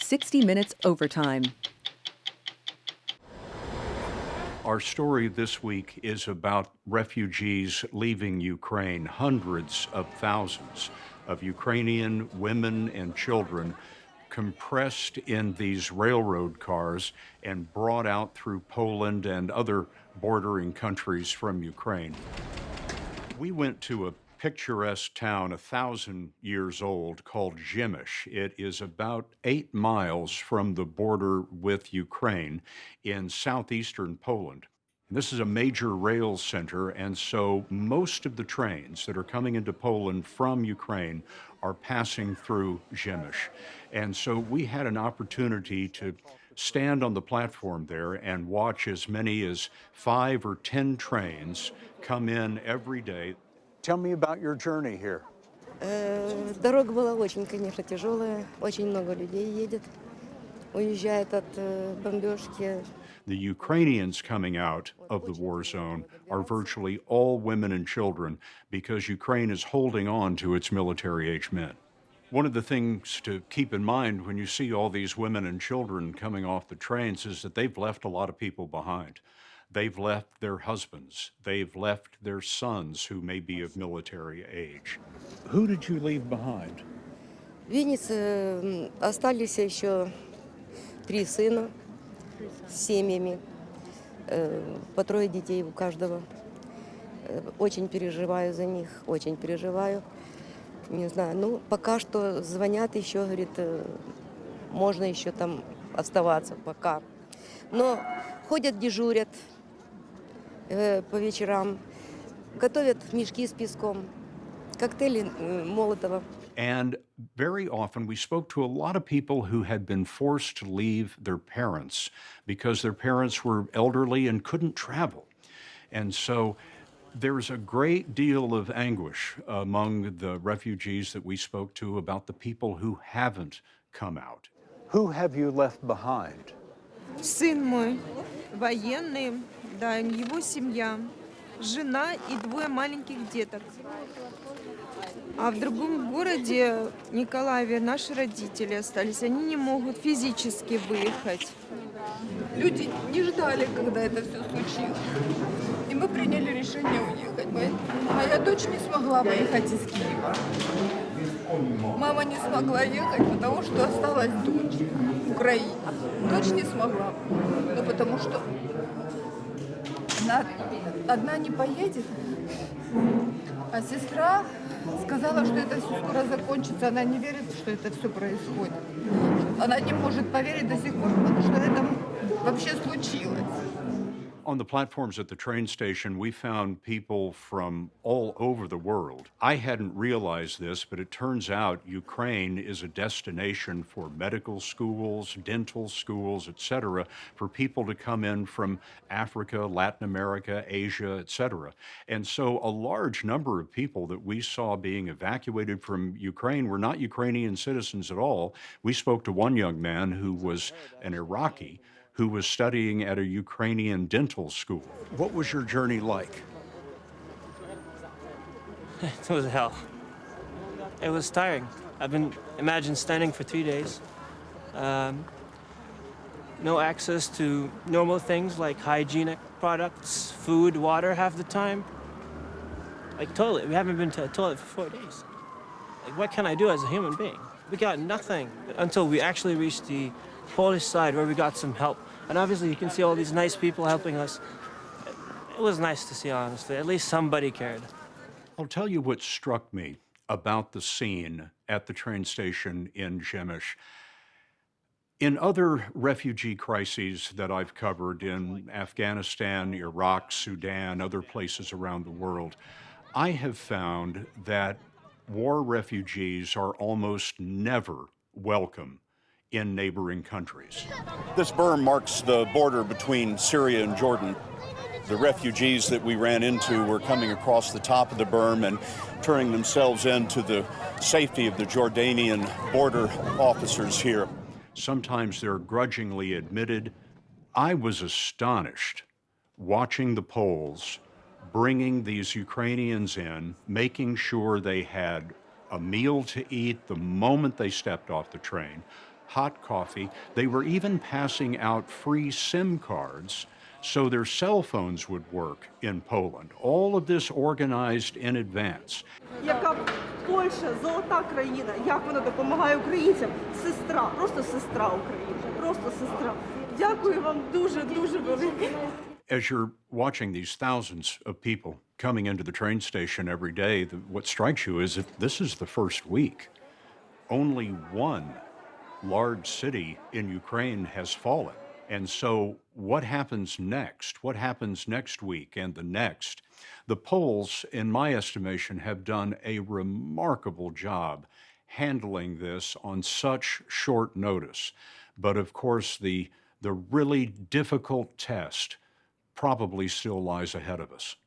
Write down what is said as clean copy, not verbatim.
60 Minutes Overtime. Our story this week is about refugees leaving Ukraine, hundreds of thousands of Ukrainian women and children compressed in these railroad cars and brought out through Poland and other bordering countries from Ukraine. We went to a picturesque town 1,000 years old called Ziemish. It is about 8 miles from the border with Ukraine in southeastern Poland. And this is a major rail center, and so most of the trains that are coming into Poland from Ukraine are passing through Ziemish. And so we had an opportunity to stand on the platform there and watch as many as 5 or 10 trains come in every day. Tell me about your journey here. Дорога была очень, конечно, тяжелая, очень много людей едет, уезжает от бомбежки. The Ukrainians coming out of the war zone are virtually all women and children because Ukraine is holding on to its military-age men. One of the things to keep in mind when you see all these women and children coming off the trains is that they've left a lot of people behind. They've left their husbands. They've left their sons who may be of military age. Who did you leave behind? В Виннице остались еще 3 сына с семьями, по 3 детей у каждого. Очень переживаю за них, очень переживаю. Не знаю, ну, пока что звонят еще, говорит, можно еще там оставаться пока. Но ходят, дежурят по вечерам, готовят мешки с песком, коктейли Молотова. And very often we spoke to a lot of people who had been forced to leave their parents because their parents were elderly and couldn't travel. And so there's a great deal of anguish among the refugees that we spoke to about the people who haven't come out. Who have you left behind? Сын мой военный, да, его семья, жена и 2 маленьких деток. А в другом городе, Николаеве, наши родители остались. Они не могут физически выехать. Люди не ждали, когда это все случилось. И мы приняли решение уехать. Моя дочь не смогла выехать из Киева. Мама не смогла ехать, потому что осталась дочь в Украине. Дочь не смогла, ну потому что она одна не поедет. А сестра сказала, что это все скоро закончится. Она не верит, что это все происходит. Она не может поверить до сих пор, потому что это вообще случилось. On the platforms at the train station, we found people from all over the world. I hadn't realized this, but it turns out Ukraine is a destination for medical schools, dental schools, etc., for people to come in from Africa, Latin America, Asia, etc. And so a large number of people that we saw being evacuated from Ukraine were not Ukrainian citizens at all. We spoke to one young man who was an Iraqi who was studying at a Ukrainian dental school. What was your journey like? It was hell. It was tiring. Imagine standing for 3 days. No access to normal things like hygienic products, food, water half the time. Like toilet, we haven't been to a toilet for 4 days. Like, what can I do as a human being? We got nothing until we actually reached the Polish side where we got some help. And obviously you can see all these nice people helping us. It was nice to see, honestly. At least somebody cared. I'll tell you what struck me about the scene at the train station in Ziemish. In other refugee crises that I've covered in Afghanistan, Iraq, Sudan, other places around the world, I have found that war refugees are almost never welcome in neighboring countries. This berm marks the border between Syria and Jordan. The refugees that we ran into were coming across the top of the berm and turning themselves into the safety of the Jordanian border officers here. Sometimes they're grudgingly admitted. I was astonished watching the Poles bringing these Ukrainians in, making sure they had a meal to eat the moment they stepped off the train, hot coffee. They were even passing out free SIM cards so their cell phones would work in Poland. All of this organized in advance. Яка Польща, золота країна, як вона допомагає українцям? Сестра, просто сестра українця, просто сестра. Дякую вам дуже велике. As you're watching these thousands of people coming into the train station every day, what strikes you is that this is the first week. Only one large city in Ukraine has fallen. And so what happens next? What happens next week and the next? The Poles, in my estimation, have done a remarkable job handling this on such short notice. But of course, the really difficult test probably still lies ahead of us.